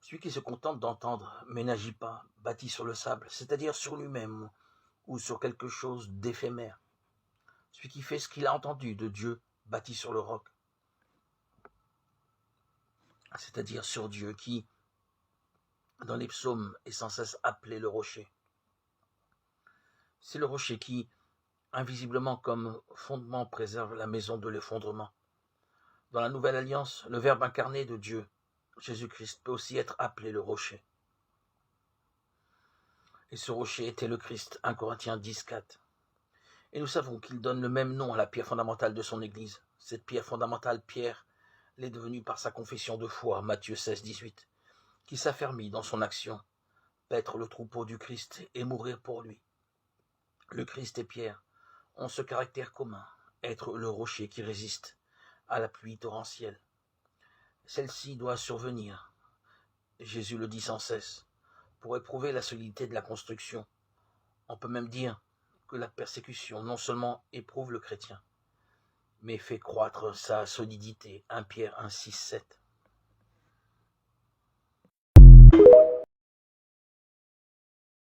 Celui qui se contente d'entendre, mais n'agit pas, bâtit sur le sable, c'est-à-dire sur lui-même ou sur quelque chose d'éphémère. Celui qui fait ce qu'il a entendu de Dieu, bâtit sur le roc, c'est-à-dire sur Dieu qui, dans les psaumes, est sans cesse appelé le rocher. C'est le rocher qui, invisiblement comme fondement, préserve la maison de l'effondrement. Dans la Nouvelle Alliance, le Verbe incarné de Dieu, Jésus-Christ, peut aussi être appelé le rocher. Et ce rocher était le Christ, 1 Corinthiens 10,4. Et nous savons qu'il donne le même nom à la pierre fondamentale de son Église. Cette pierre fondamentale, Pierre, l'est devenue par sa confession de foi, Matthieu 16,18, qui s'affermit dans son action, paître le troupeau du Christ et mourir pour lui. Le Christ et Pierre ont ce caractère commun, être le rocher qui résiste à la pluie torrentielle. Celle-ci doit survenir, Jésus le dit sans cesse, pour éprouver la solidité de la construction. On peut même dire que la persécution non seulement éprouve le chrétien, mais fait croître sa solidité. 1 Pierre 1, 6, 7.